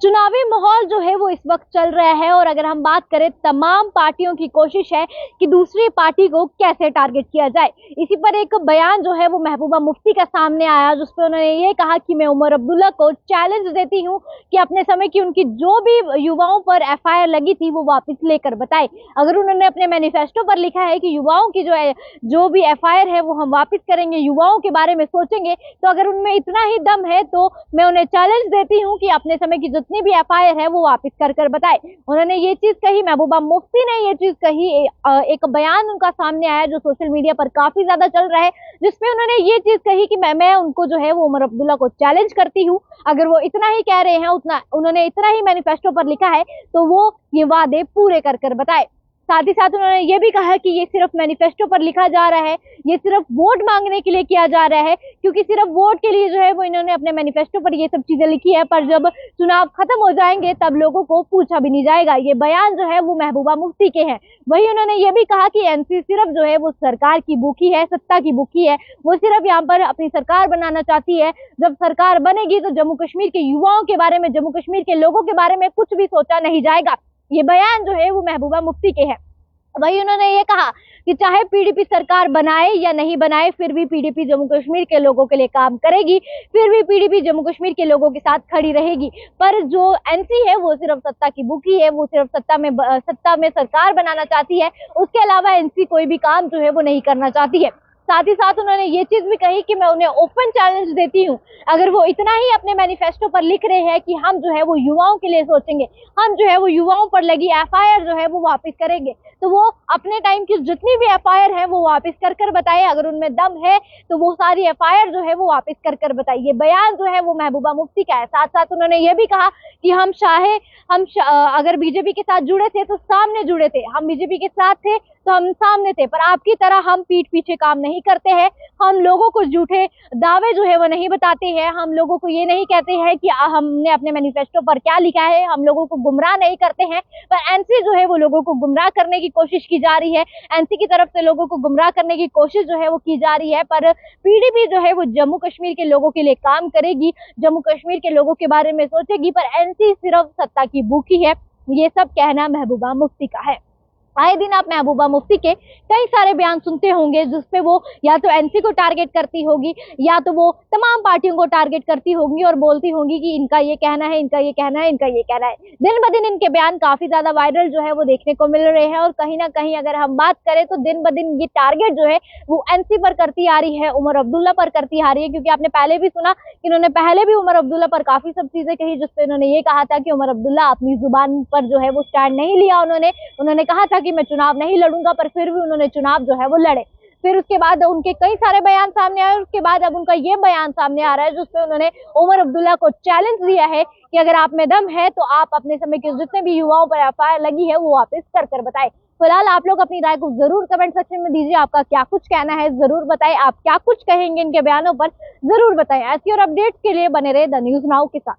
चुनावी माहौल जो है वो इस वक्त चल रहा है और अगर हम बात करें तमाम पार्टियों की कोशिश है कि दूसरी पार्टी को कैसे टारगेट किया जाए। इसी पर एक बयान जो है वो महबूबा मुफ्ती का सामने आया जिसपे उन्होंने ये कहा कि मैं उमर अब्दुल्ला को चैलेंज देती हूँ कि अपने समय की उनकी जो भी युवाओं पर एफआईआर लगी थी वो वापस लेकर बताए। अगर उन्होंने अपने मैनिफेस्टो पर लिखा है कि युवाओं की जो भी एफआईआर है वो हम वापस करेंगे, युवाओं के बारे में सोचेंगे, तो अगर उनमें इतना ही दम है तो मैं उन्हें चैलेंज देती हूँ कि अपने समय की जितनी भी एफआईआर है वो वापस कर बताए। उन्होंने ये चीज कही, महबूबा मुफ्ती ने ये चीज कही। एक बयान उनका सामने आया जो सोशल मीडिया पर काफी ज्यादा चल रहा है, जिसमें उन्होंने ये चीज कही कि मैं उनको जो है वो उमर अब्दुल्ला को चैलेंज करती हूँ, अगर वो इतना ही कह रहे हैं, उतना उन्होंने इतना ही मैनिफेस्टो पर लिखा है तो वो ये वादे पूरे कर बताए। साथ ही साथ उन्होंने ये भी कहा कि ये सिर्फ मैनिफेस्टो पर लिखा जा रहा है, ये सिर्फ वोट मांगने के लिए किया जा रहा है, क्योंकि सिर्फ वोट के लिए जो है वो इन्होंने अपने मैनिफेस्टो पर ये सब चीजें लिखी है, पर जब चुनाव खत्म हो जाएंगे तब लोगों को पूछा भी नहीं जाएगा। ये बयान जो है वो महबूबा मुफ्ती के हैं। वही उन्होंने ये भी कहा कि एनसी सिर्फ जो है वो सरकार की भूखी है, सत्ता की भूखी है, वो सिर्फ यहाँ पर अपनी सरकार बनाना चाहती है। जब सरकार बनेगी तो जम्मू कश्मीर के युवाओं के बारे में, जम्मू कश्मीर के लोगों के बारे में कुछ भी सोचा नहीं जाएगा। ये बयान जो है वो महबूबा मुफ्ती के हैं। वही उन्होंने ये कहा कि चाहे पीडीपी सरकार बनाए या नहीं बनाए, फिर भी पीडीपी जम्मू कश्मीर के लोगों के लिए काम करेगी, फिर भी पीडीपी जम्मू कश्मीर के लोगों के साथ खड़ी रहेगी। पर जो एनसी है वो सिर्फ सत्ता की भूखी है, वो सिर्फ सत्ता में सरकार बनाना चाहती है, उसके अलावा एनसी कोई भी काम जो है वो नहीं करना चाहती है। साथ ही साथ उन्होंने ये चीज भी कही कि मैं उन्हें ओपन चैलेंज देती हूँ, अगर वो इतना ही अपने मैनिफेस्टो पर लिख रहे हैं कि हम जो है वो युवाओं के लिए सोचेंगे, हम जो है वो युवाओं पर लगी एफआईआर जो है वो वापस करेंगे, तो वो अपने टाइम की जितनी भी एफआईआर है वो वापस कर बताए। अगर उनमें दम है तो वो सारी एफआईआर जो है वो वापस कर बताए। ये बयान जो है वो महबूबा मुफ्ती का है। साथ साथ उन्होंने ये भी कहा कि अगर बीजेपी के साथ जुड़े थे तो सामने जुड़े थे, हम बीजेपी के साथ थे तो हम सामने थे, पर आपकी तरह हम पीठ पीछे काम नहीं करते हैं, हम लोगों को झूठे दावे जो है वो नहीं बताते हैं, हम लोगों को ये नहीं कहते हैं कि हमने अपने मैनिफेस्टो पर क्या लिखा है, हम लोगों को गुमराह नहीं करते हैं। पर एनसी जो है वो लोगों को गुमराह करने की कोशिश की जा रही है, एनसी की तरफ से लोगों को गुमराह करने की कोशिश जो है वो की जा रही है। पर पीडीपी जो है वो जम्मू कश्मीर के लोगों के लिए काम करेगी, जम्मू कश्मीर के लोगों के बारे में सोचेगी, पर एनसी सिर्फ सत्ता की भूखी है। ये सब कहना महबूबा मुफ्ती का है। आए दिन आप महबूबा मुफ्ती के कई सारे बयान सुनते होंगे जिसपे वो या तो एनसी को टारगेट करती होगी या तो वो तमाम पार्टियों को टारगेट करती होंगी और बोलती होंगी कि इनका ये कहना है, इनका ये कहना है, इनका ये कहना है। दिन ब दिन इनके बयान काफी ज्यादा वायरल जो है वो देखने को मिल रहे हैं और कहीं ना कहीं अगर हम बात करें तो दिन ब दिन ये टारगेट जो है वो एनसी पर करती आ रही है, उमर अब्दुल्ला पर करती आ रही है। क्योंकि आपने पहले भी सुना कि इन्होंने पहले भी उमर अब्दुल्ला पर काफी सब चीजें कही, जिसपे उन्होंने ये कहा था कि उमर अब्दुल्ला अपनी जुबान पर जो है वो स्टैंड नहीं लिया। उन्होंने कहा था कि मैं चुनाव नहीं लड़ूंगा, पर फिर भी उन्होंने चुनाव जो है वो लड़े। फिर उसके बाद उनके कई सारे बयान सामने आए, उसके बाद अब उनका ये बयान सामने आ रहा है जिसपे उन्होंने उमर अब्दुल्ला को चैलेंज दिया है कि अगर आप में दम है तो आप अपने समय के जितने भी युवाओं पर एफआईआर लगी है वो वापस कर बताए। फिलहाल आप लोग अपनी राय को जरूर कमेंट सेक्शन में दीजिए, आपका क्या कुछ कहना है जरूर बताएं, आप क्या कुछ कहेंगे इनके बयानों पर जरूर बताएं। ऐसी और अपडेट्स के लिए बने रहे द न्यूज़ नाउ के साथ।